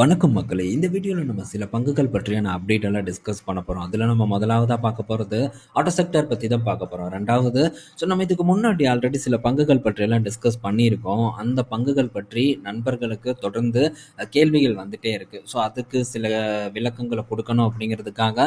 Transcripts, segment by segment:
வணக்கம் மக்களே! இந்த வீடியோவில் நம்ம சில பங்குகள் பற்றியான அப்டேட் எல்லாம் டிஸ்கஸ் பண்ண போகிறோம். அதில் நம்ம முதலாவதாக பார்க்க போகிறது ஆட்டோ செக்டார் பற்றி தான் பார்க்க போகிறோம். ரெண்டாவது நம்ம இதுக்கு முன்னாடி ஆல்ரெடி சில பங்குகள் பற்றியெல்லாம் டிஸ்கஸ் பண்ணியிருக்கோம். அந்த பங்குகள் பற்றி நண்பர்களுக்கு தொடர்ந்து கேள்விகள் வந்துட்டே இருக்குது. ஸோ அதுக்கு சில விளக்கங்களை கொடுக்கணும் அப்படிங்கிறதுக்காக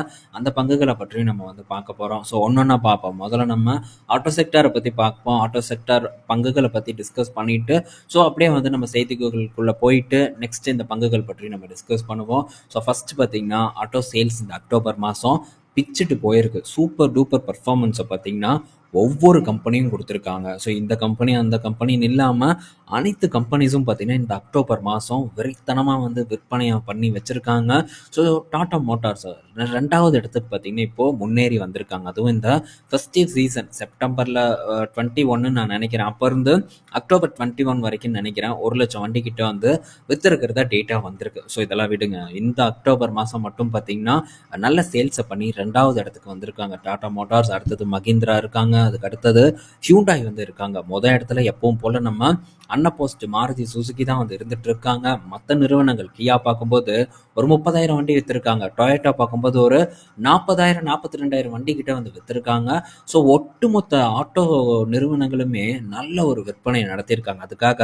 அந்த பங்குகளை பற்றி நம்ம பார்க்க போகிறோம். ஸோ ஒன்றொன்னா பார்ப்போம். முதல்ல நம்ம ஆட்டோ செக்டாரை பற்றி பார்ப்போம். ஆட்டோ செக்டார் பங்குகளை பற்றி டிஸ்கஸ் பண்ணிவிட்டு ஸோ அப்படியே நம்ம செய்திகளுக்குள்ளே போயிட்டு நெக்ஸ்ட் இந்த பங்குகள் பற்றி நம்ம டிஸ்கஸ் பண்ணுவோம். ஸோ ஃபர்ஸ்ட் பார்த்தீங்கன்னா ஆட்டோ சேல்ஸ் இந்த அக்டோபர் மாதம் பிச்சுட்டு போயிருக்கு. சூப்பர் டூப்பர் பர்ஃபார்மன்ஸை பார்த்தீங்கன்னா ஒவ்வொரு கம்பெனியும் கொடுத்துருக்காங்க. ஸோ இந்த கம்பெனி அந்த கம்பெனின்னு இல்லாமல் அனைத்து கம்பெனிஸும் பார்த்தீங்கன்னா இந்த அக்டோபர் மாதம் வெறித்தனமாக விற்பனையாக பண்ணி வச்சுருக்காங்க. ஸோ டாடா மோட்டார்ஸ் ரெண்டாவது இடத்துக்கு பார்த்தீங்கன்னா இப்போது முன்னேறி வந்திருக்காங்க. அதுவும் இந்த ஃபெஸ்டிவ் சீசன் செப்டம்பரில் 21 நான் நினைக்கிறேன், அப்போ இருந்து அக்டோபர் 21 வரைக்கும் நினைக்கிறேன் 1,00,000 வண்டி கிட்ட விற்றுருக்கிறதா டேட்டா வந்திருக்கு. ஸோ இதெல்லாம் விடுங்க, இந்த அக்டோபர் மாதம் மட்டும் பார்த்தீங்கன்னா நல்ல சேல்ஸை பண்ணி ரெண்டாவது இடத்துக்கு வந்திருக்காங்க டாடா மோட்டார்ஸ். அடுத்தது மஹிந்திரா இருக்காங்க, அதுக்கு அடுத்தது ஹியூண்டாய் இருக்காங்க. முதல் இடத்துல எப்பவும் போல நம்ம அன்னபோஸ்ட் மாருதி சுசுகி தான் இருந்துட்டு இருக்காங்க. மற்ற நிறுவனங்கள் கியா பார்க்கும்போது ஒரு 30,000 வண்டி வித்திருக்காங்க. டொயோட்டா பார்க்கும்போது ஒரு 40,000 42,000 வண்டி கிட்ட வித்திருக்காங்க. ஸோ ஒட்டுமொத்த ஆட்டோ நிறுவனங்களுமே நல்ல ஒரு விற்பனை நடத்தியிருக்காங்க. அதுக்காக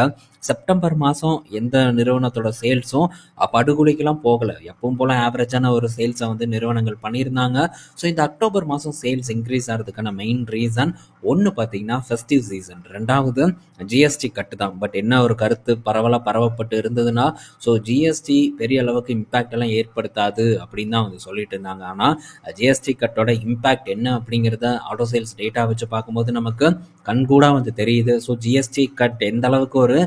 செப்டம்பர் மாதம் எந்த நிறுவனத்தோட சேல்ஸும் படுகொலைக்கெல்லாம் போகலை. எப்பவும் போல ஆவரேஜான ஒரு சேல்ஸை நிறுவனங்கள் பண்ணியிருந்தாங்க. ஸோ இந்த அக்டோபர் மாதம் சேல்ஸ் இன்க்ரீஸ் ஆகிறதுக்கான மெயின் ரீசன் ஒன்று பார்த்தீங்கன்னா ஃபெஸ்டிவ் சீசன், ரெண்டாவது ஜிஎஸ்டி கட்டு தான். பட் என்ன ஒரு கருத்து பரவப்பட்டு இருந்ததுன்னா, ஸோ ஜிஎஸ்டி பெரிய அளவுக்கு இம்பேக்ட் எல்லாம் ஏற்படுத்தாது அப்படின்னு தான் சொல்லிட்டு இருந்தாங்க. ஆனால் ஜிஎஸ்டி கட்டோட இம்பேக்ட் என்ன அப்படிங்கிறத ஆட்டோ சேல்ஸ் டேட்டா வச்சு பார்க்கும்போது நமக்கு கண்கூடா தெரியுது. ஸோ ஜிஎஸ்டி கட் எந்த அளவுக்கு ஒரு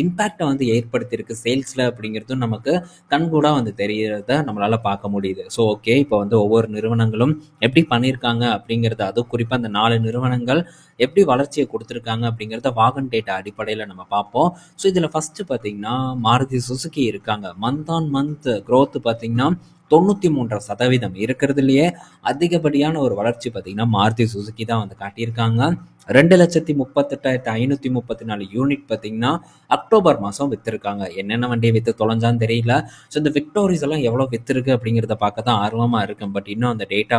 இம்பேக்டை ஏற்படுத்தியிருக்கு சேல்ஸில் அப்படிங்கிறதும் நமக்கு கண்கூடா தெரியறத நம்மளால் பார்க்க முடியுது. ஸோ ஓகே, இப்போ ஒவ்வொரு நிறுவனங்களும் எப்படி பண்ணியிருக்காங்க அப்படிங்கிறத, அதுவும் குறிப்பாக அந்த 4 நிறுவனங்கள் எப்படி வளர்ச்சியை கொடுத்துருக்காங்க அப்படிங்கிறத வாகன் டேட்டா அடிப்படையில் நம்ம பார்ப்போம். ஸோ இதில் ஃபஸ்ட்டு பார்த்தீங்கன்னா மாருதி சுசுகி இருக்காங்க. மந்த் ஆன் மந்த் க்ரோத் பார்த்தீங்கன்னா 93% இருக்கிறதுலையே அதிகப்படியான ஒரு வளர்ச்சி பார்த்தீங்கன்னா மாருதி சுசுகி தான் காட்டியிருக்காங்க. 2,38,534 யூனிட் பார்த்தீங்கன்னா அக்டோபர் மாதம் விற்றுருக்காங்க. என்னென்ன வண்டியை விற்று தொலைஞ்சான்னு தெரியல. ஸோ இந்த விக்டோரிஸ் எல்லாம் எவ்வளோ விற்றுருக்கு அப்படிங்கிறத பார்க்க தான் ஆர்வமாக இருக்கும். பட் இன்னும் அந்த டேட்டா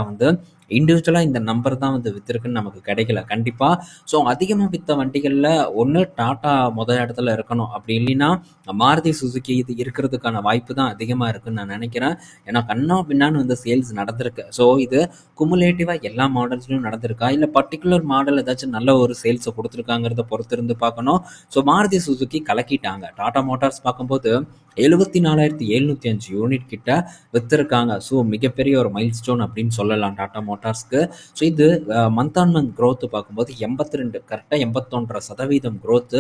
இண்டிவிஜுவலாக இந்த நம்பர் தான் விற்றுருக்குன்னு நமக்கு கிடைக்கல கண்டிப்பாக. ஸோ அதிகமாக விற்ற வண்டிகளில் ஒன்று டாட்டா முதல் இடத்துல இருக்கணும், அப்படி இல்லைன்னா மாருதி சுசுகி இது இருக்கிறதுக்கான வாய்ப்பு தான் அதிகமாக இருக்குன்னு நான் நினைக்கிறேன். ஏன்னா கண்ணா பின்னான்னு சேல்ஸ் நடந்திருக்கு. ஸோ இது குமுலேட்டிவாக எல்லா மாடல்ஸ்லையும் நடந்திருக்கா, இல்லை பர்டிகுலர் மாடல் ஏதாச்சும் நல்ல ஒரு சேல்ஸை கொடுத்துருக்காங்கிறத பொறுத்து இருந்து பார்க்கணும். ஸோ மாருதி சுசுகி கலக்கிட்டாங்க. டாடா மோட்டார்ஸ் பார்க்கும்போது 74,705 யூனிட் கிட்ட விற்றுருக்காங்க. ஸோ மிகப்பெரிய ஒரு மைல் ஸ்டோன் அப்படின்னு சொல்லலாம் டாடா மோட்டார்ஸ்க்கு. ஸோ இது மந்த் ஆன் மந்த் க்ரோத்து பார்க்கும்போது 82 கரெக்டாக 81% க்ரோத்து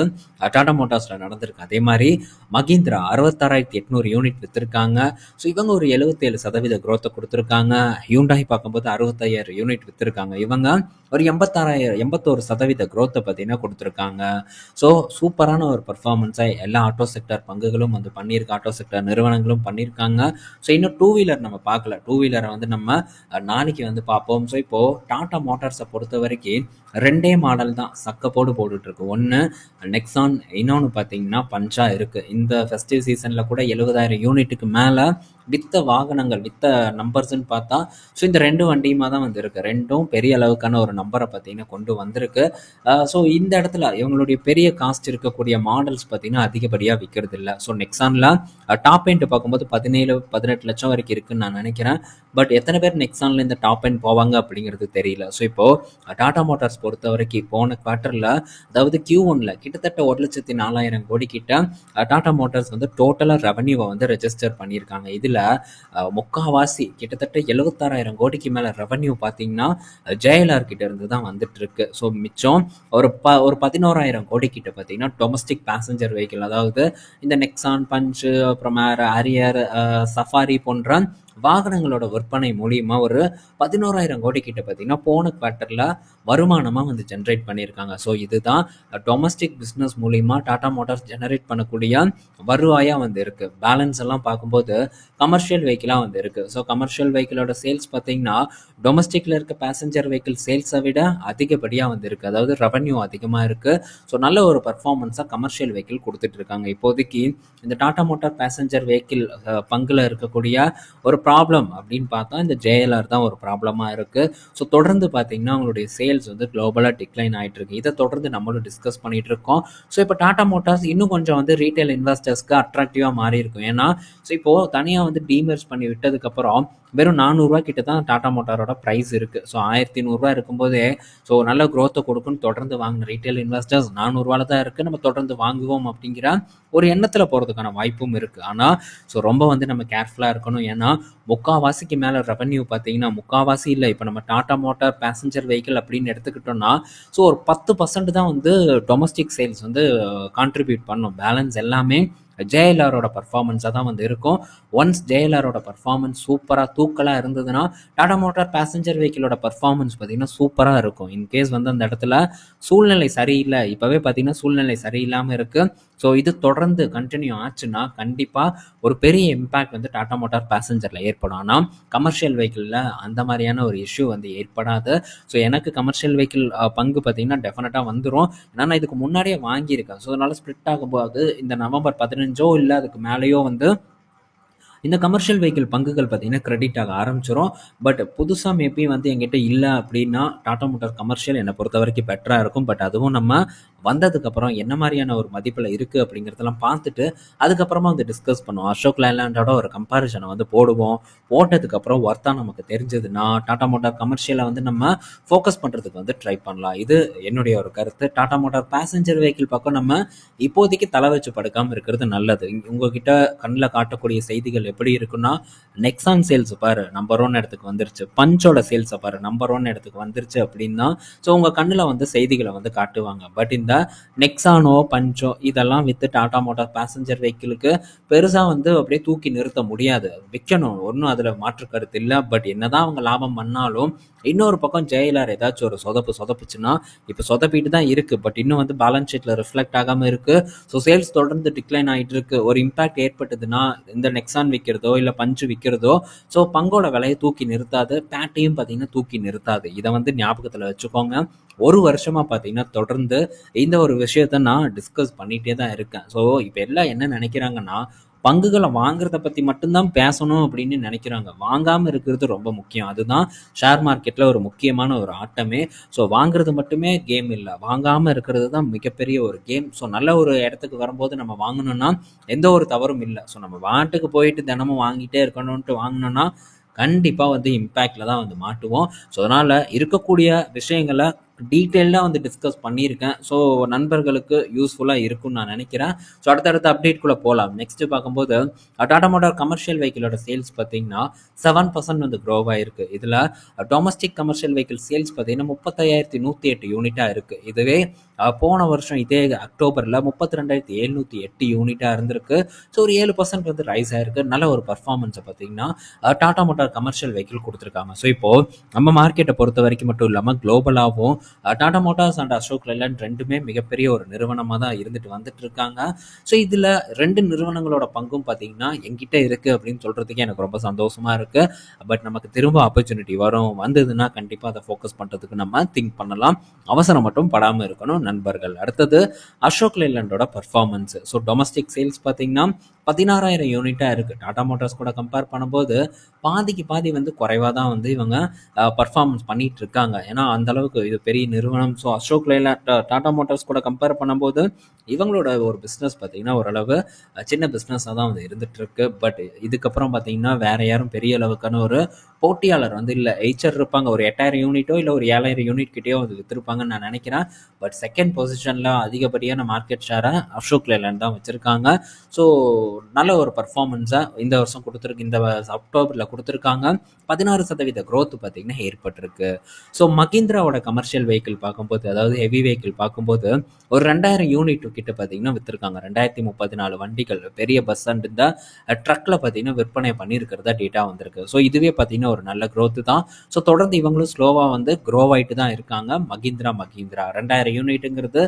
டாடா மோட்டார்ஸில் நடந்திருக்கு. அதே மாதிரி மஹிந்திரா 66,800 யூனிட் விற்றுருக்காங்க. ஸோ இவங்க ஒரு 77% க்ரோத்தை கொடுத்துருக்காங்க. ஹியூண்டாய் பார்க்கும்போது 65,000 யூனிட் விற்றுருக்காங்க. இவங்க ஒரு 81% க்ரோத்தை பார்த்தீங்கன்னா கொடுத்துருக்காங்க. ஸோ சூப்பரான ஒரு பர்ஃபார்மன்ஸை எல்லா ஆட்டோ செக்டார் பங்குகளும் பண்ணியிருக்காங்க, ஆட்டோ செக்டார் நிறுவனங்களும் பண்ணியிருக்காங்க. ஸோ இன்னும் டூ வீலர் நம்ம பார்க்கல. டூ வீலரை நம்ம நாளைக்கு பார்ப்போம். ஸோ இப்போது டாடா மோட்டார்ஸை பொறுத்த வரைக்கும் 2 மாடல் தான் சக்கப்போடு போட்டுட்ருக்கு. ஒன்று நெக்ஸான், இன்னொன்று பார்த்தீங்கன்னா பஞ்சா இருக்குது. இந்த ஃபெஸ்டிவ் சீசனில் கூட 70,000 யூனிட்டுக்கு மேலே வித்த வாகனங்கள் வித்த நம்பர்ஸ்ன்னு பார்த்தா ஸோ இந்த 2 வண்டியுமா தான் இருக்குது. ரெண்டும் பெரிய அளவுக்கான ஒரு நம்பரை பார்த்தீங்கன்னா கொண்டு வந்திருக்கு. ஸோ இந்த இடத்துல இவங்களுடைய பெரிய காஸ்ட் இருக்கக்கூடிய மாடல்ஸ் பார்த்தீங்கன்னா அதிகப்படியாக விற்கிறது இல்லை. ஸோ நெக்ஸானில் டாப் எண்ட் பார்க்கும்போது 17-18 லட்சம் வரைக்கும் இருக்குன்னு நான் நினைக்கிறேன். பட் எத்தனை பேர் நெக்ஸானில் இந்த டாப் எண்ட் போவாங்க அப்படிங்கிறது தெரியல. ஸோ இப்போது டாடா மோட்டார்ஸ் பொறுத்த வரைக்கும் போன குவார்ட்டரில், அதாவது Q1ல் கிட்டத்தட்ட 1,04,000 கோடி கிட்ட டாடா மோட்டார்ஸ் டோட்டலாக ரெவன்யூவை ரெஜிஸ்டர் பண்ணியிருக்காங்க. இதில் முக்காவாசி கிட்டத்தட்ட 76,000 கோடிக்கு மேலே ரெவன்யூ பார்த்தீங்கன்னா JLR கிட்ட இருந்து தான் வந்துட்டு இருக்கு. ஸோ மிச்சம் ஒரு 11,000 கோடி கிட்ட பார்த்தீங்கன்னா டொமஸ்டிக் பேசஞ்சர் வெஹிக்கிள், அதாவது இந்த நெக்ஸான், பஞ்சு, அப்புறம் ஹரியர், சஃபாரி போன்ற வாகனங்களோட விற்பனை மூலியமா ஒரு 11,000 கோடி கிட்ட பார்த்தீங்கன்னா போன குவார்ட்டரில் வருமானமாக வந்து ஜென்ரேட் பண்ணியிருக்காங்க. ஸோ இதுதான் டொமஸ்டிக் பிஸ்னஸ் மூலியமா டாடா மோட்டார்ஸ் ஜெனரேட் பண்ணக்கூடிய வருவாயாக வந்து இருக்குது. பேலன்ஸ் எல்லாம் பார்க்கும்போது கமர்ஷியல் வெஹிக்கிளாக வந்து இருக்குது. ஸோ கமர்ஷியல் வெஹிக்கிளோட சேல்ஸ் பார்த்தீங்கன்னா டொமஸ்டிக்கில் இருக்க பேசஞ்சர் வெஹிக்கிள் சேல்ஸை விட அதிகப்படியாக வந்து இருக்குது. அதாவது ரெவன்யூ அதிகமாக இருக்குது. ஸோ நல்ல ஒரு பர்ஃபார்மன்ஸாக கமர்ஷியல் வெஹிக்கிள் கொடுத்துட்டு இருக்காங்க. இப்போதைக்கு இந்த டாடா மோட்டார் பேசஞ்சர் வெஹிக்கிள் பங்கில் இருக்கக்கூடிய ஒரு ப்ராப்ளம் அப்படின்னு பார்த்தா இந்த ஜேஎல்ஆர் தான் ஒரு ப்ராப்ளமாக இருக்குது. ஸோ தொடர்ந்து பார்த்தீங்கன்னா அவங்களுடைய சேல்ஸ் வந்து குளோபலாக டிக்ளைன் ஆகிட்டு இருக்கு. இதை தொடர்ந்து நம்மளும் டிஸ்கஸ் பண்ணிட்டு இருக்கோம். ஸோ இப்போ டாடா மோட்டார்ஸ் இன்னும் கொஞ்சம் வந்து ரீட்டைல் இன்வெஸ்டர்ஸ்க்கு அட்ராக்டிவாக மாறி இருக்கும். ஏன்னா ஸோ இப்போது தனியாக வந்து டீமர்ஜ் பண்ணி விட்டதுக்கப்புறம் வெறும் 400 கிட்ட தான் டாடா மோட்டாரோட ப்ரைஸ் இருக்குது. ஸோ 1100 இருக்கும்போதே ஸோ நல்ல க்ரோத்தை கொடுக்குன்னு தொடர்ந்து வாங்கின ரீட்டைல் இன்வெஸ்டர்ஸ் 400 தான் இருக்குது, நம்ம தொடர்ந்து வாங்குவோம் அப்படிங்கிற ஒரு எண்ணத்தில் போகிறதுக்கான வாய்ப்பும் இருக்குது. ஆனால் ஸோ ரொம்ப வந்து நம்ம கேர்ஃபுல்லாக இருக்கணும். ஏன்னா முக்கால்வாசிக்கு மேலே ரெவன்யூ பார்த்தீங்கன்னா முக்கால்வாசி இல்லை, இப்போ நம்ம டாடா மோட்டார் பேசஞ்சர் வெஹிக்கிள் அப்படின்னு எடுத்துக்கிட்டோம்னா ஸோ ஒரு 10% தான் வந்து டொமஸ்டிக் சேல்ஸ் வந்து கான்ட்ரிபியூட் பண்ணும். பேலன்ஸ் எல்லாமே ஜேஎல்ஆரோட பர்ஃபார்மன்ஸாக தான் வந்து இருக்கும். ஒன்ஸ் ஜேஎல்ஆரோட பர்ஃபார்மன்ஸ் சூப்பராக தூக்கலாக இருந்ததுன்னா டாடா மோட்டார் பேசஞ்சர் வெஹிக்கிளோட பர்ஃபார்மன்ஸ் பார்த்தீங்கன்னா சூப்பராக இருக்கும். இன்கேஸ் வந்து அந்த இடத்துல சூழ்நிலை சரியில்லை, இப்போவே பார்த்தீங்கன்னா சூழ்நிலை சரியில்லாமல் இருக்குது. ஸோ இது தொடர்ந்து கண்டினியூ ஆச்சுன்னா கண்டிப்பாக ஒரு பெரிய இம்பேக்ட் வந்து டாடா மோட்டார் பேசஞ்சரில் ஏற்படும். ஆனால் கமர்ஷியல் வெஹிக்கிளில் அந்த மாதிரியான ஒரு இஷ்யூ வந்து ஏற்படாது. ஸோ எனக்கு கமர்ஷியல் வெஹிக்கிள் பங்கு பார்த்தீங்கன்னா டெஃபினட்டாக வந்துடும். ஏன்னா நான் இதுக்கு முன்னாடியே வாங்கியிருக்கேன். ஸோ அதனால் ஸ்ப்ளிட் ஆகும்போது இந்த நவம்பர் 15 இல்லை அதுக்கு மேலேயோ வந்து இந்த கமர்ஷியல் வெஹிக்கிள் பங்குகள் பார்த்தீங்கன்னா கிரெடிட் ஆக ஆரம்பிச்சிடும். பட் புதுசாக மேபி வந்து எங்கிட்ட இல்லை அப்படின்னா டாடா மோட்டார் கமர்ஷியல் என்னை பொறுத்த வரைக்கும் பெட்டராக இருக்கும். பட் அதுவும் நம்ம வந்ததுக்கப்புறம் என்ன மாதிரியான ஒரு மதிப்பில் இருக்குது அப்படிங்கிறதெல்லாம் பார்த்துட்டு அதுக்கப்புறமா வந்து டிஸ்கஸ் பண்ணுவோம். அசோக் லேலாண்டோட ஒரு கம்பாரிசனை வந்து போடுவோம். போட்டதுக்கப்புறம் ஒர்த்தாக நமக்கு தெரிஞ்சதுன்னா டாடா மோட்டார் கமர்ஷியலை வந்து நம்ம ஃபோக்கஸ் பண்ணுறதுக்கு வந்து ட்ரை பண்ணலாம். இது என்னுடைய ஒரு கருத்து. டாடா மோட்டார் பேசஞ்சர் வெஹிக்கிள் பக்கம் நம்ம இப்போதைக்கு தலை வச்சு படுக்காமல் இருக்கிறது நல்லது. உங்ககிட்ட கண்ணில் காட்டக்கூடிய செய்திகள் எப்படி இருக்குன்னா நெக்ஸான் சேல்ஸ் பாரு நம்பர் 1 இடத்துக்கு வந்துருச்சு, பஞ்சோட சேல்ஸை பாரு நம்பர் 1 இடத்துக்கு வந்துருச்சு அப்படின்னா ஸோ உங்கள் கண்ணில் வந்து செய்திகளை வந்து காட்டுவாங்க. பட் இந்த நெக்ஸானோ பஞ்சோ இதெல்லாம் வித்து டாடா மோட்டார் பேசஞ்சர் வெஹிக்கிளுக்கு பெருசாக வந்து அப்படியே தூக்கி நிறுத்த முடியாது. விற்கணும், ஒன்றும் அதில் மாற்று கருத்து இல்லை. பட் என்னதான் அவங்க லாபம் பண்ணாலும் இன்னொரு பக்கம் ஜேஎல்ஆர் ஏதாச்சும் ஒரு சொதப்புச்சுன்னா இப்போ சொதப்பிட்டு தான் இருக்குது. பட் இன்னும் வந்து பேலன்ஸ் ஷீட்டில் ரிஃப்ளெக்ட் ஆகாமல் இருக்குது. ஸோ சேல்ஸ் தொடர்ந்து டிக்ளைன் ஆகிட்டு இருக்கு. ஒரு இம்பாக்ட் ஏற்பட்டதுன்னா இந்த நெக்ஸான் விற்கிறதோ இல்லை பஞ்சு விற்கிறதோ ஸோ பங்கோட விலையை தூக்கி நிறுத்தாது, பேட்டையும் பார்த்தீங்கன்னா தூக்கி நிறுத்தாது. இதை வந்து ஞாபகத்தில் வச்சுக்கோங்க. ஒரு வருஷமாக பார்த்தீங்கன்னா தொடர்ந்து இந்த ஒரு விஷயத்த நான் டிஸ்கஸ் பண்ணிகிட்டே தான் இருக்கேன். ஸோ இப்போ எல்லாம் என்ன நினைக்கிறாங்கன்னா பங்குகளை வாங்குறத பற்றி மட்டும்தான் பேசணும் அப்படின்னு நினைக்கிறாங்க. வாங்காமல் இருக்கிறது ரொம்ப முக்கியம். அதுதான் ஷேர் மார்க்கெட்டில் ஒரு முக்கியமான ஒரு ஆட்டமே. ஸோ வாங்குறது மட்டுமே கேம் இல்லை, வாங்காமல் இருக்கிறது தான் மிகப்பெரிய ஒரு கேம். ஸோ நல்ல ஒரு இடத்துக்கு வரும்போது நம்ம வாங்கணும்னா எந்த ஒரு தவறும் இல்லை. ஸோ நம்ம வாட்டுக்கு போயிட்டு தினமும் வாங்கிட்டே இருக்கணும்ன்ட்டு வாங்கினோன்னா கண்டிப்பாக வந்து இம்பேக்டில் தான் வந்து மாட்டுவோம். ஸோ அதனால் இருக்கக்கூடிய விஷயங்களை டீட்டெயிலாக வந்து டிஸ்கஸ் பண்ணியிருக்கேன். ஸோ நண்பர்களுக்கு யூஸ்ஃபுல்லாக இருக்கும்னு நான் நினைக்கிறேன். ஸோ அடுத்தடுத்த அப்டேட்குள்ளே போகலாம். நெக்ஸ்ட்டு பார்க்கும்போது டாடா மோட்டார் கமர்ஷியல் வெஹிக்கிளோட சேல்ஸ் பார்த்தீங்கன்னா 7% வந்து க்ரோவ் ஆகிருக்கு. இதில் டொமஸ்டிக் கமர்ஷியல் வெஹிக்கிள் சேல்ஸ் பார்த்தீங்கன்னா 35,108 யூனிட்டாக இருக்குது. இதுவே போன வருஷம் இதே அக்டோபரில் 32,708 யூனிட்டாக இருந்திருக்கு. ஸோ ஒரு 7% வந்து ரைஸ் ஆகிருக்கு. நல்ல ஒரு பர்ஃபார்மன்ஸை பார்த்தீங்கன்னா டாடா மோட்டார் கமர்ஷியல் வெஹிக்கிள் கொடுத்துருக்காங்க. ஸோ இப்போது நம்ம மார்க்கெட்டை பொறுத்த வரைக்கும் மட்டும் இல்லாமல் குளோபலாகவும் Tata Motors and Ashok Leyland ரெண்டுமே மிகப்பெரிய ஒரு நிறுவனமாக தான் இருந்துட்டு வந்துட்டு இருக்காங்க. ஸோ இதில் ரெண்டு நிறுவனங்களோட பங்கும் பார்த்தீங்கன்னா என்கிட்ட இருக்குது அப்படின்னு சொல்கிறதுக்கே எனக்கு ரொம்ப சந்தோஷமாக இருக்குது. பட் நமக்கு திரும்ப ஆப்பர்ச்சுனிட்டி வந்ததுன்னா கண்டிப்பாக அதை ஃபோக்கஸ் பண்ணுறதுக்கு நம்ம திங்க் பண்ணலாம். அவசரம் மட்டும் படாமல் இருக்கணும் நண்பர்கள். அடுத்தது அசோக் லேலண்டோட பர்ஃபார்மன்ஸ். ஸோ டொமஸ்டிக் சேல்ஸ் பார்த்தீங்கன்னா 16,000 யூனிட்டாக இருக்குது. டாடா மோட்டார்ஸ் கூட கம்பேர் பண்ணும்போது பாதிக்கு பாதி வந்து குறைவாக தான் வந்து இவங்க பர்ஃபார்மன்ஸ் பண்ணிகிட்டு இருக்காங்க. ஏன்னா அந்தளவுக்கு இது பெரிய நிறுவனம். ஸோ அசோக் லேலண்ட் டாடா மோட்டார்ஸ் கூட கம்பேர் பண்ணும்போது இவங்களோட ஒரு பிஸ்னஸ் பார்த்தீங்கன்னா ஓரளவு சின்ன பிஸ்னஸாக தான் வந்து இருந்துகிட்ருக்கு. பட் இதுக்கப்புறம் பார்த்தீங்கன்னா வேறு யாரும் பெரிய அளவுக்கான ஒரு போட்டியாளர் வந்து இல்லை. எய்ச்சர் இருப்பாங்க, ஒரு 8,000 யூனிட்டோ இல்லை ஒரு 7,000 யூனிட் கிட்டேயோ வந்து விற்றுருப்பாங்கன்னு நான் நினைக்கிறேன். பட் செகண்ட் பொசிஷனில் அதிகப்படியான மார்க்கெட் ஷேரை அசோக் லேலண்ட் தான் வச்சுருக்காங்க. ஸோ நல்ல ஒரு பர்ஃபார்மன்ஸை இந்த வருஷம் கொடுத்துருக்கு, இந்த அக்டோபரில் கொடுத்துருக்காங்க. 16% க்ரோத் பார்த்தீங்கன்னா ஏற்பட்டிருக்கு. ஸோ மஹிந்திராவோட கமர்ஷியல் வெஹிக்கிள் பார்க்கும்போது, அதாவது ஹெவி வெஹிக்கிள் பார்க்கும்போது ஒரு 2,000 யூனிட் கிட்ட பார்த்தீங்கன்னா விற்றுருக்காங்க. 2034 வண்டிகள் பெரிய பஸ் அண்ட் இந்த ட்ரக்கில் பார்த்தீங்கன்னா விற்பனை பண்ணியிருக்கிறதா டேட்டா வந்திருக்கு. ஸோ இதுவே பார்த்தீங்கன்னா ஒரு நல்ல growth தான். ஸோ தொடர்ந்து இவங்களும் ஸ்லோவாக வந்து க்ரோ ஆகிட்டு தான் இருக்காங்க. மகீந்திரா 2000 யூனிட்டுங்கிறது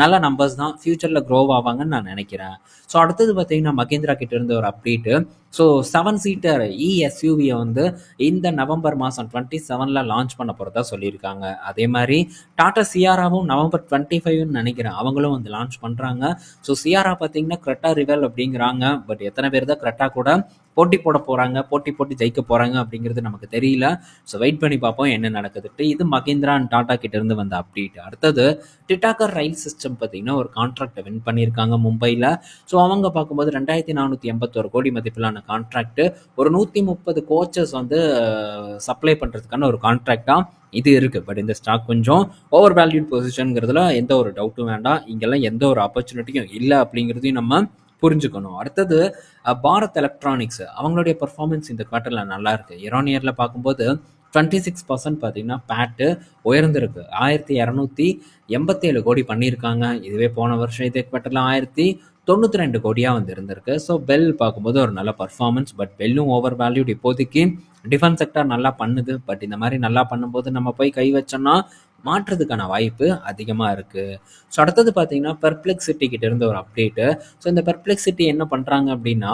நல்ல நம்பர்ஸ் தான். ஃபியூச்சரில் க்ரோ ஆவாங்கன்னு நான் நினைக்கிறேன். ஸோ அடுத்தது பார்த்தீங்கன்னா மகேந்திரா கிட்ட இருந்து ஒரு அப்டேட்டு. ஸோ 7 சீட்டர் எஸ்யூவியை வந்து இந்த நவம்பர் மாதம் 27 லான்ச் பண்ண போகிறதா சொல்லியிருக்காங்க. அதே மாதிரி டாடா சியாராவும் நவம்பர் 25ன்னு நினைக்கிறேன் அவங்களும் வந்து லான்ச் பண்ணுறாங்க. ஸோ சியாரா பார்த்தீங்கன்னா கிரெட்டா ரிவல் அப்படிங்கிறாங்க. பட் எத்தனை பேர் தான் கிரெட்டா கூட போட்டி போட போகிறாங்க, போட்டி போட்டு ஜெயிக்க போகிறாங்க அப்படிங்கிறது நமக்கு தெரியல. ஸோ வெயிட் பண்ணி பார்ப்போம் என்ன நடக்குதுட்டு. இது மகேந்திரா அண்ட் டாடா கிட்ட இருந்து வந்த அப்டேட். அடுத்தது டிட்டாகர் ரயில் சிஸ்டம் பார்த்தீங்கன்னா ஒரு கான்ட்ராக்டை வின் பண்ணியிருக்காங்க மும்பையில். ஸோ அவங்க பார்க்கும்போது 2481 கோடி மதிப்பிலான கான்ட்ராக்ட், ஒரு 130 கோச்சஸ் வந்து சப்ளை பண்ணுறதுக்கான ஒரு கான்ட்ராக்டாக இது இருக்குது. பட் இந்த ஸ்டாக் கொஞ்சம் ஓவர் வேல்யூட் பொசிஷனுங்கிறதுல எந்த ஒரு டவுட்டும் வேண்டாம். இங்கெல்லாம் எந்த ஒரு ஆப்பர்ச்சுனிட்டியும் இல்லை அப்படிங்கிறதையும் நம்ம புரிஞ்சுக்கணும். அடுத்தது பாரத் எலக்ட்ரானிக்ஸ் அவங்களுடைய பர்ஃபார்மன்ஸ் இந்த குவார்ட்டரில் நல்லா இருக்கு. இயர் பார்க்கும்போது 26% பார்த்தீங்கன்னா பேட்டு உயர்ந்திருக்கு. 1287 கோடி பண்ணியிருக்காங்க. இதுவே போன வருஷம் இதே குவார்ட்டரில் 1092 கோடியாக வந்து இருந்திருக்கு. ஸோ பெல் பார்க்கும்போது ஒரு நல்ல பர்ஃபார்மன்ஸ். பட் பெல்லும் ஓவர் வேல்யூட். இப்போதைக்கு டிஃபென்ஸ் செக்டர் நல்லா பண்ணுது. பட் இந்த மாதிரி நல்லா பண்ணும்போது நம்ம போய் கை வச்சோம்னா மாற்றுறதுக்கான வாய்ப்பு அதிகமாக இருக்குது. ஸோ அடுத்தது பார்த்தீங்கன்னா பெர்ப்ளெக்சிட்டி கிட்ட இருந்து ஒரு அப்டேட்டு. ஸோ இந்த பெர்ப்ளெக்சிட்டி என்ன பண்ணுறாங்க அப்படின்னா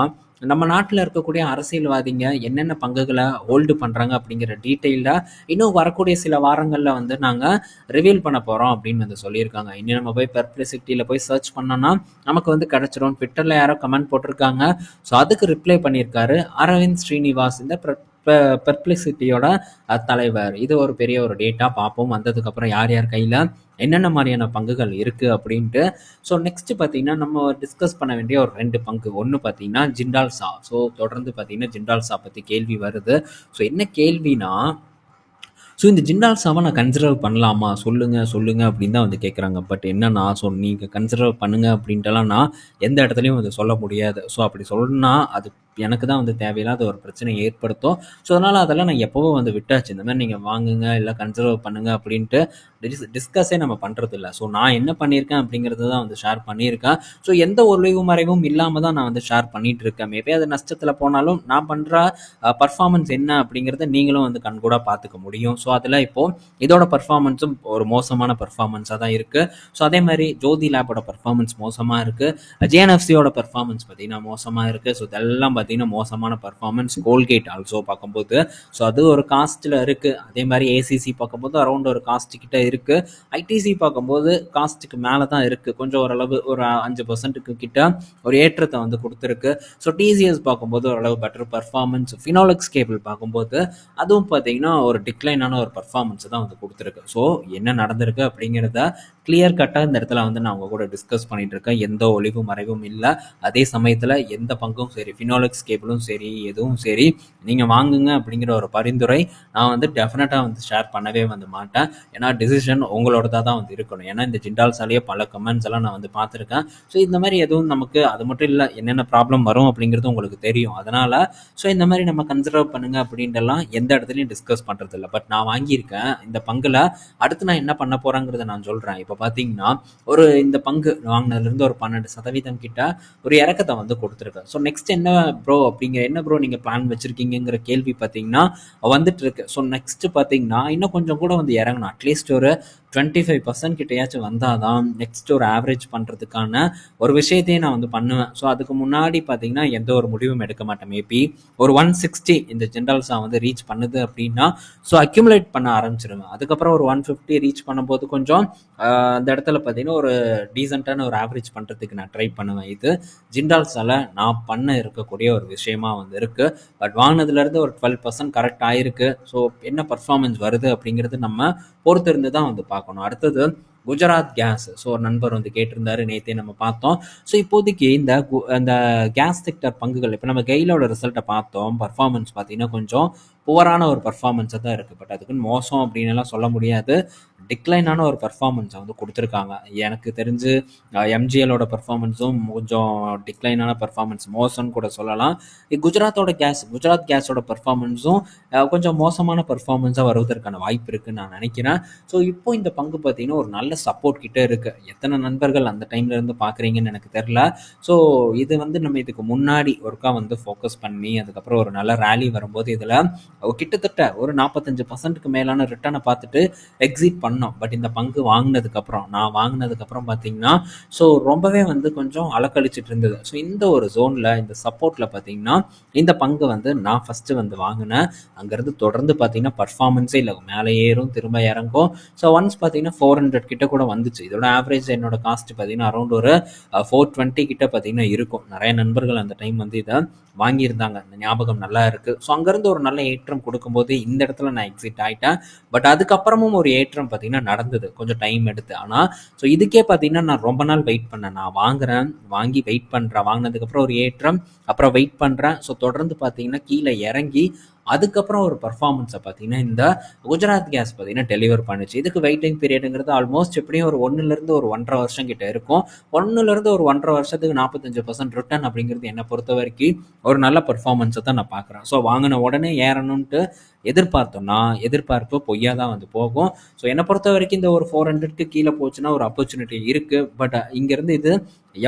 நம்ம நாட்டில் இருக்கக்கூடிய அரசியல்வாதிங்க என்னென்ன பங்குகளை ஹோல்டு பண்ணுறாங்க அப்படிங்கிற டீட்டெயில்டாக இன்னும் வரக்கூடிய சில வாரங்களில் வந்து நாங்கள் ரிவீல் பண்ண போகிறோம் அப்படின்னு வந்து சொல்லியிருக்காங்க. இன்னும் நம்ம போய் பெர்ப்ளெக்சிட்டியில் போய் சர்ச் பண்ணோன்னா நமக்கு வந்து கிடச்சிரும். ட்விட்டரில் யாரோ கமெண்ட் போட்டிருக்காங்க. ஸோ அதுக்கு ரிப்ளை பண்ணியிருக்காரு அரவிந்த் ஸ்ரீனிவாஸ், இந்த பெர்ப்ளெக்சிட்டியோட தலைவர். இது ஒரு பெரிய ஒரு டேட்டா பார்ப்போம் வந்ததுக்கப்புறம் யார் யார் கையில் என்னென்ன மாதிரியான பங்குகள் இருக்குது அப்படின்ட்டு. ஸோ நெக்ஸ்ட் பார்த்தீங்கன்னா நம்ம டிஸ்கஸ் பண்ண வேண்டிய ஒரு 2 பங்கு. ஒன்று பார்த்தீங்கன்னா ஜிண்டால்ஸா. ஸோ தொடர்ந்து பார்த்தீங்கன்னா ஜிண்டால்ஸா பற்றி கேள்வி வருது. ஸோ என்ன கேள்வினா, ஸோ இந்த ஜிண்டால்ஸாவை நான் கன்சிடர் பண்ணலாமா சொல்லுங்க அப்படின்னு தான் வந்து கேட்குறாங்க. பட் என்னன்னா, ஸோ நீங்கள் கன்சிடர் பண்ணுங்க அப்படின்ட்டுலாம் நான் எந்த இடத்துலையும் வந்து சொல்ல முடியாது. ஸோ அப்படி சொன்னால் அது எனக்கு தான் வந்து தேவையில்லாத ஒரு பிரச்சனை ஏற்படுத்தும். ஸோ அதனால் அதெல்லாம் நான் எப்போவோ வந்து விட்டாச்சு. இந்த மாதிரி நீங்கள் வாங்குங்க இல்லை கன்சிடர் பண்ணுங்க அப்படின்ட்டு டிஸ்கஸே நம்ம பண்ணுறது இல்லை. ஸோ நான் என்ன பண்ணியிருக்கேன் அப்படிங்கிறது தான் வந்து ஷேர் பண்ணியிருக்கேன். ஸோ எந்த ஒளிவு மறைவும் இல்லாமல் தான் நான் வந்து ஷேர் பண்ணிட்டு இருக்கேன். மேபி அது நஷ்டத்தில் போனாலும் நான் பண்ணுற பர்ஃபார்மன்ஸ் என்ன அப்படிங்கிறத நீங்களும் வந்து கண்கூட பார்த்துக்க முடியும். ஸோ அதில் இப்போது இதோட பர்ஃபார்மன்ஸும் ஒரு மோசமான பர்ஃபார்மன்ஸாக தான் இருக்குது. ஸோ அதே மாதிரி ஜோதி லேபோட பர்ஃபார்மன்ஸ் மோசமாக இருக்குது. ஜேஎன்எஃப்சியோட பர்ஃபார்மன்ஸ் பார்த்தீங்கன்னா மோசமாக இருக்குது. ஸோ இதெல்லாம் பார்த்தீங்கன்னா மோசமான பர்ஃபார்மன்ஸ். கோல்கேட் ஆல்சோ பார்க்கும்போது ஸோ அது ஒரு காஸ்ட்டில் இருக்குது. அதே மாதிரி ஏசிசி பார்க்கும்போது அரௌண்ட் ஒரு காஸ்ட் கிட்ட இருக்குது. ஐடிசி பார்க்கும்போது காஸ்ட்டுக்கு மேலே தான் இருக்குது. கொஞ்சம் ஓரளவு ஒரு 5% கிட்ட ஒரு ஏற்றத்தை வந்து கொடுத்துருக்கு. ஸோ டிசிஎஸ் பார்க்கும்போது ஓரளவு பெட்டர் பர்ஃபார்மன்ஸ். ஃபினாலெக்ஸ் கேபிள் பார்க்கும்போது அதுவும் பார்த்தீங்கன்னா ஒரு டிக்ளைனான ஒரு பர்ஃபார்மன்ஸ் தான் வந்து கொடுத்துருக்கு. ஸோ என்ன நடந்திருக்கு அப்படிங்கிறத கிளியர் கட்டாக இந்த இடத்துல வந்து நான் அவங்க கூட டிஸ்கஸ் பண்ணிட்டு இருக்கேன். எந்த ஒளிவு மறைவும் இல்லை. அதே சமயத்தில் எந்த பங்கும் சரி, ஃபினாலெக்ஸ் கேபிளும் சரி, எதுவும் சரி நீங்கள் வாங்குங்க அப்படிங்கிற ஒரு பரிந்துரை நான் வந்து டெஃபினட்டாக வந்து ஷேர் பண்ணவே வந்து மாட்டேன். ஏன்னா டிசிஷன் உங்களோட தான் வந்து இருக்கணும். ஏன்னா இந்த ஜிண்டால்ஸாலேயே பல கமெண்ட்ஸ் எல்லாம் நான் வந்து பார்த்துருக்கேன். ஸோ இந்த மாதிரி எதுவும் நமக்கு அது மட்டும் இல்லை, என்னென்ன ப்ராப்ளம் வரும் அப்படிங்கிறது உங்களுக்கு தெரியும். அதனால் ஸோ இந்த மாதிரி நம்ம கன்சிடர் பண்ணுங்க அப்படின்ட்டுலாம் எந்த இடத்துலையும் டிஸ்கஸ் பண்ணுறது இல்லை. பட் நான் வாங்கியிருக்கேன் இந்த பங்கில். அடுத்து நான் என்ன பண்ண போகிறேங்கிறத நான் சொல்கிறேன். இப்போ பார்த்தீங்கன்னா ஒரு இந்த பங்கு வாங்கினதுலேருந்து ஒரு 12% கிட்ட ஒரு இறக்கத்தை வந்து கொடுத்துருக்கேன். ஸோ நெக்ஸ்ட் என்ன ப்ரோ என்ன ப்ரோ நீங்கள் பிளான் வச்சுருக்கீங்கிற கேள்வி பார்த்தீங்கன்னா வந்துட்டு இருக்கு. ஸோ நெக்ஸ்ட் பார்த்தீங்கன்னா இன்னும் கொஞ்சம் கூட வந்து இறங்கணும். அட்லீஸ்ட் ஒரு 25% கிட்டையாச்சும் வந்தால் தான் நெக்ஸ்ட் ஒரு ஆவரேஜ் பண்ணுறதுக்கான ஒரு விஷயத்தையும் நான் வந்து பண்ணுவேன். ஸோ அதுக்கு முன்னாடி பார்த்தீங்கன்னா எந்த ஒரு முடிவும் எடுக்க மாட்டேன். மேபி ஒரு 160 இந்த ஜென்ரல்ஸாக வந்து ரீச் பண்ணுது அப்படின்னா ஸோ அக்யூமுலேட் பண்ண ஆரம்பிச்சிருவேன். அதுக்கப்புறம் ஒரு 150 ரீச் பண்ணும்போது கொஞ்சம் அந்த இடத்துல பார்த்தீங்கன்னா ஒரு டீசெண்டான ஒரு ஆவரேஜ் பண்ணுறதுக்கு நான் ட்ரை பண்ணுவேன். இது ஜிண்டால்ஸால் நான் பண்ண இருக்கக்கூடிய ஒரு விஷயமா வந்து இருக்குது. பட் வாங்கினதுலேருந்து ஒரு 12% கரெக்ட் ஆகிருக்கு. ஸோ என்ன பர்ஃபார்மன்ஸ் வருது அப்படிங்கிறது நம்ம பொறுத்திருந்து தான் வந்து பார்க்கணும். அடுத்தது குஜராத் கேஸ். ஸோ ஒரு நண்பர் வந்து கேட்டிருந்தாரு, நேற்றே நம்ம பார்த்தோம். ஸோ இப்போதைக்கு இந்த கேஸ் செக்டர் பங்குகள் இப்போ நம்ம கெயிலோட ரிசல்ட்டை பார்த்தோம். பர்ஃபார்மன்ஸ் பார்த்தீங்கன்னா கொஞ்சம் புவரான ஒரு பர்ஃபார்மன்ஸாக தான் இருக்குது. பட் அதுக்குன்னு மோசம் அப்படின்னு எல்லாம் சொல்ல முடியாது. டிக்ளைனான ஒரு பர்ஃபார்மன்ஸை வந்து கொடுத்துருக்காங்க. எனக்கு தெரிஞ்சு எம்ஜிஎலோட பர்ஃபார்மன்ஸும் கொஞ்சம் டிக்ளைனான பர்ஃபார்மன்ஸ், மோசம்னு கூட சொல்லலாம். குஜராத் கேஸோட பர்ஃபார்மன்ஸும் கொஞ்சம் மோசமான பர்ஃபார்மன்ஸாக வருவதற்கான வாய்ப்பு இருக்குன்னு நான் நினைக்கிறேன். ஸோ இப்போ இந்த பங்கு பார்த்தீங்கன்னா ஒரு நல்ல சப்போர்ட் கிட்டே இருக்குது. எத்தனை நண்பர்கள் அந்த டைம்ல இருந்து பார்க்குறீங்கன்னு எனக்கு தெரில. ஸோ இது வந்து நம்ம இதுக்கு முன்னாடி ஒருக்கா வந்து ஃபோக்கஸ் பண்ணி அதுக்கப்புறம் ஒரு நல்ல ரேலி வரும்போது இதில் கிட்டத்தட்ட ஒரு 45%க்கு மேலான ரிட்டர்னை பார்த்துட்டு எக்ஸிட் பண்ணோம். பட் இந்த பங்கு நான் வாங்கினதுக்கப்புறம் பார்த்தீங்கன்னா ஸோ ரொம்பவே வந்து கொஞ்சம் அலக்கழிச்சிட்டு இருந்தது. ஸோ இந்த ஒரு ஜோனில், இந்த சப்போர்ட்டில் பார்த்தீங்கன்னா இந்த பங்கு வந்து நான் ஃபஸ்ட்டு வந்து வாங்கினேன். அங்கேருந்து தொடர்ந்து பார்த்தீங்கன்னா பர்ஃபார்மன்ஸே இல்லை, மேலே ஏறும் திரும்ப இறங்கும். ஸோ ஒன்ஸ் பார்த்தீங்கன்னா 400 கிட்ட கூட வந்துச்சு. இதோட ஆவரேஜ் என்னோட காஸ்ட் பார்த்தீங்கன்னா அரௌண்ட் ஒரு 420 கிட்ட பார்த்தீங்கன்னா இருக்கும். நிறைய நண்பர்கள் அந்த டைம் வந்து இதை வாங்கியிருந்தாங்க, அந்த ஞாபகம் நல்லா இருக்குது. ஸோ அங்கேருந்து ஒரு நல்ல ஏற்றம் கொடுக்கும்போது இந்த இடத்துல நான் எக்ஸிட் ஆகிட்டேன். பட் அதுக்கப்புறமும் ஒரு ஏற்றம் பார்த்தீங்கன்னா நடந்தது, கொஞ்சம் டைம் எடுத்து. ஆனால் ஸோ இதுக்கே பார்த்தீங்கன்னா நான் ரொம்ப நாள் வெயிட் பண்ணேன். நான் வாங்கி வெயிட் பண்ணுறேன், வாங்கினதுக்கப்புறம் ஒரு ஏற்றம், அப்புறம் வெயிட் பண்ணுறேன். ஸோ தொடர்ந்து பார்த்தீங்கன்னா கீழே இறங்கி அதுக்கப்புறம் ஒரு பர்ஃபார்மன்ஸை பார்த்தீங்கன்னா இந்த குஜராத் கேஸ் பார்த்தீங்கன்னா டெலிவர் பண்ணுச்சு. இதுக்கு வெயிட்டிங் பீரியடுங்கிறது ஆல்மோஸ்ட் எப்படியும் ஒரு 1லேருந்து ஒரு 1.5 வருஷம் கிட்ட இருக்கும். 1லேருந்து ஒரு 1.5 வருஷத்துக்கு 45% ரிட்டர்ன் அப்படிங்கிறது என்னை பொறுத்த வரைக்கும் ஒரு நல்ல பர்ஃபார்மன்ஸை தான் நான் பார்க்குறேன். ஸோ வாங்கின உடனே ஏறணும்ன்ட்டு எதிர்பார்த்தோம்னா எதிர்பார்ப்பு பொய்யா தான் வந்து போகும். ஸோ என்னை பொறுத்த வரைக்கும் இந்த ஒரு 400க்கு கீழே போச்சுன்னா ஒரு ஆப்பர்ச்சுனிட்டி இருக்குது. பட் இங்கேருந்து இது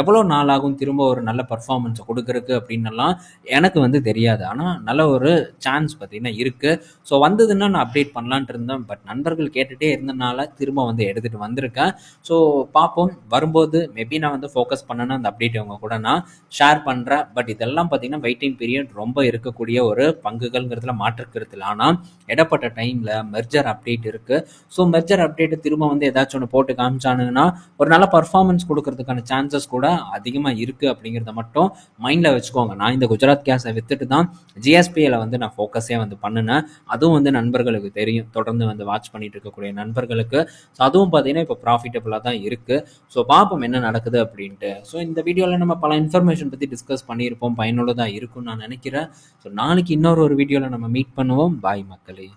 எவ்வளோ நாள் ஆகும் திரும்ப ஒரு நல்ல பர்ஃபார்மன்ஸை கொடுக்குறக்கு அப்படின்னலாம் எனக்கு வந்து தெரியாது. ஆனால் நல்ல ஒரு சான்ஸ் பார்த்தீங்கன்னா இருக்குது. ஸோ வந்ததுன்னா நான் அப்டேட் பண்ணலான்ட்டு இருந்தேன். பட் நண்பர்கள் கேட்டுகிட்டே இருந்தனால திரும்ப வந்து எடுத்துகிட்டு வந்திருக்கேன். ஸோ பார்ப்போம், வரும்போது மேபி நான் வந்து ஃபோக்கஸ் பண்ணேன்னா அந்த அப்டேட் அவங்க கூட நான் ஷேர் பண்ணுறேன். பட் இதெல்லாம் பார்த்தீங்கன்னா வெயிட்டிங் பீரியட் ரொம்ப இருக்கக்கூடிய ஒரு பங்குகள்ங்கிறதுல மாற்றுக்கிறது இல்லை. ஆனால் இடப்பட்ட டைமில் மெர்ஜர் அப்டேட் இருக்குது. ஸோ மெர்ஜர் அப்டேட்டு திரும்ப வந்து ஏதாச்சும் ஒன்று போட்டு காமிச்சானுங்கன்னா ஒரு நல்ல பர்ஃபார்மன்ஸ் கொடுக்கறதுக்கான சான்சஸ் கூட அதிகமாக இருக்குது அப்படிங்கிறத மட்டும் மைண்டில் வச்சுக்கோங்க. நான் இந்த குஜராத் கேஸை வித்துட்டு தான் ஜிஎஸ்பியில் வந்து நான் ஃபோக்கஸே வந்து பண்ணினேன். அதுவும் வந்து நண்பர்களுக்கு தெரியும், தொடர்ந்து வந்து வாட்ச் பண்ணிட்டு இருக்கக்கூடிய நண்பர்களுக்கு. ஸோ அதுவும் பார்த்தீங்கன்னா இப்போ ப்ராஃபிட்டபுளாக தான் இருக்குது. ஸோ பார்ப்போம் என்ன நடக்குது அப்படின்ட்டு. ஸோ இந்த வீடியோவில் நம்ம பல இன்ஃபர்மேஷன் பற்றி டிஸ்கஸ் பண்ணியிருப்போம், பயனுள்ளதாக இருக்கும்னு நான் நினைக்கிறேன். ஸோ நாளைக்கு இன்னொரு வீடியோவில் நம்ம மீட் பண்ணுவோம். பாய் மக்களே.